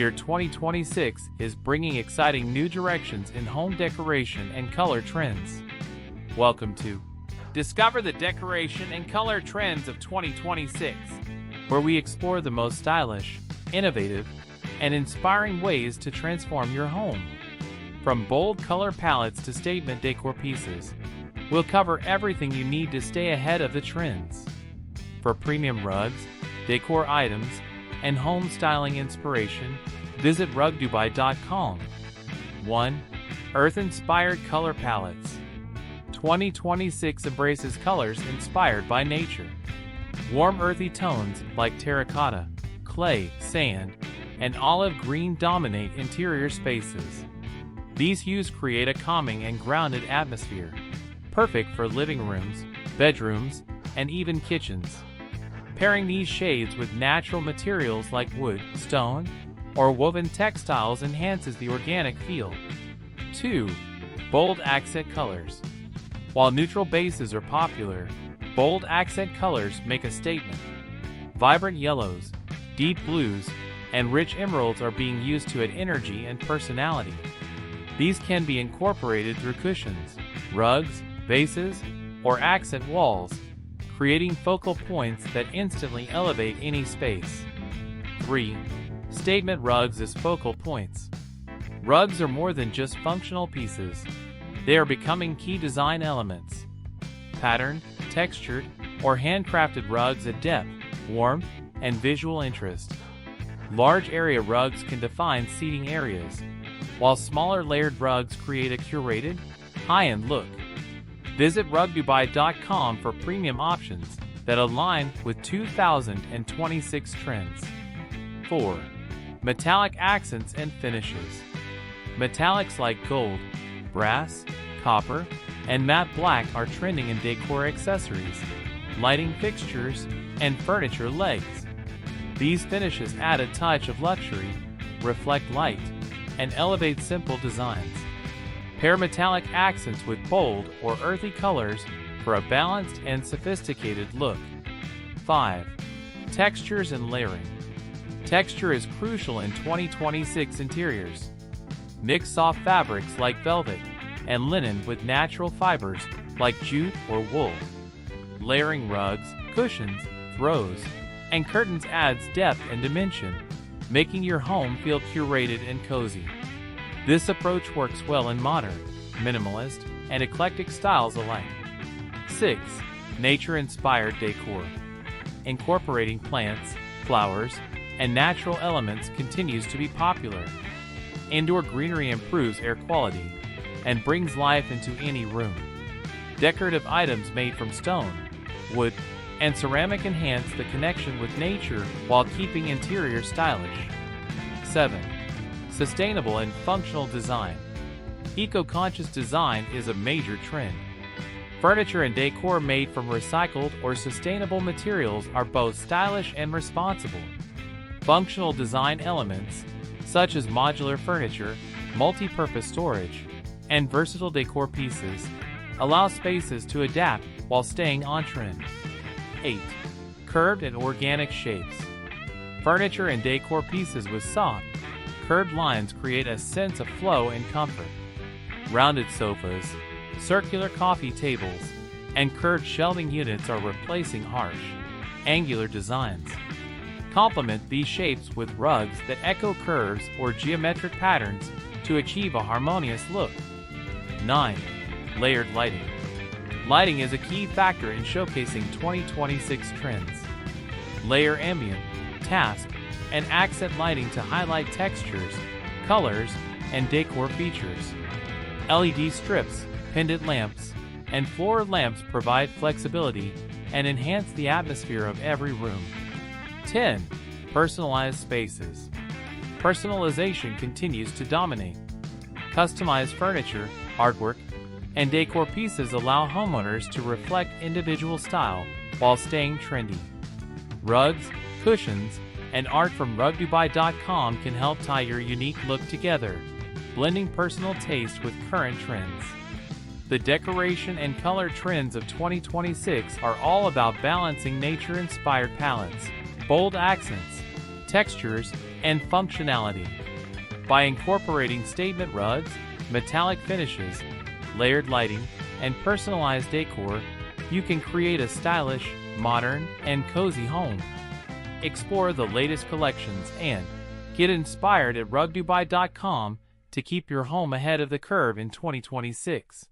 year 2026 is bringing exciting new directions in home decoration and color trends. Welcome to Discover the Decoration and Color Trends of 2026, where we explore the most stylish, innovative, and inspiring ways to transform your home. From bold color palettes to statement decor pieces, we'll cover everything you need to stay ahead of the trends. For premium rugs, decor items, and home styling inspiration, visit rugdubai.com. 1. Earth-inspired color palettes. 2026 embraces colors inspired by nature. Warm earthy tones like terracotta, clay, sand, and olive green dominate interior spaces. These hues create a calming and grounded atmosphere, perfect for living rooms, bedrooms, and even kitchens. Pairing these shades with natural materials like wood, stone, or woven textiles enhances the organic feel. 2. Bold accent colors. While neutral bases are popular, bold accent colors make a statement. Vibrant yellows, deep blues, and rich emeralds are being used to add energy and personality. These can be incorporated through cushions, rugs, vases, or accent walls, creating focal points that instantly elevate any space. 3. Statement rugs as focal points. Rugs are more than just functional pieces. They are becoming key design elements. Patterned, textured, or handcrafted rugs add depth, warmth, and visual interest. Large area rugs can define seating areas, while smaller layered rugs create a curated, high-end look. Visit rugdubai.com for premium options that align with 2026 trends. 4. Metallic accents and finishes. Metallics like gold, brass, copper, and matte black are trending in decor accessories, lighting fixtures, and furniture legs. These finishes add a touch of luxury, reflect light, and elevate simple designs. Pair metallic accents with bold or earthy colors for a balanced and sophisticated look. 5. Textures and layering. Texture is crucial in 2026 interiors. Mix soft fabrics like velvet and linen with natural fibers like jute or wool. Layering rugs, cushions, throws, and curtains adds depth and dimension, making your home feel curated and cozy. This approach works well in modern, minimalist, and eclectic styles alike. 6. Nature-inspired decor. Incorporating plants, flowers, and natural elements continues to be popular. Indoor greenery improves air quality and brings life into any room. Decorative items made from stone, wood, and ceramic enhance the connection with nature while keeping interior stylish. 7. Sustainable and functional design. Eco-conscious design is a major trend. Furniture and decor made from recycled or sustainable materials are both stylish and responsible. Functional design elements, such as modular furniture, multi-purpose storage, and versatile decor pieces, allow spaces to adapt while staying on trend. 8. Curved and organic shapes. Furniture and decor pieces with soft, curved lines create a sense of flow and comfort. Rounded sofas, circular coffee tables, and curved shelving units are replacing harsh, angular designs. Complement these shapes with rugs that echo curves or geometric patterns to achieve a harmonious look. 9. Layered lighting. Lighting is a key factor in showcasing 2026 trends. Layer ambient, task, and accent lighting to highlight textures, colors, and decor features. LED strips, pendant lamps, and floor lamps provide flexibility and enhance the atmosphere of every room. 10. Personalized spaces. Personalization continues to dominate. Customized furniture, artwork, and decor pieces allow homeowners to reflect individual style while staying trendy. Rugs, cushions, and art from rugdubai.com can help tie your unique look together, blending personal taste with current trends. The decoration and color trends of 2026 are all about balancing nature-inspired palettes, bold accents, textures, and functionality. By incorporating statement rugs, metallic finishes, layered lighting, and personalized decor, you can create a stylish, modern, and cozy home. Explore the latest collections and get inspired at rugdubai.com to keep your home ahead of the curve in 2026.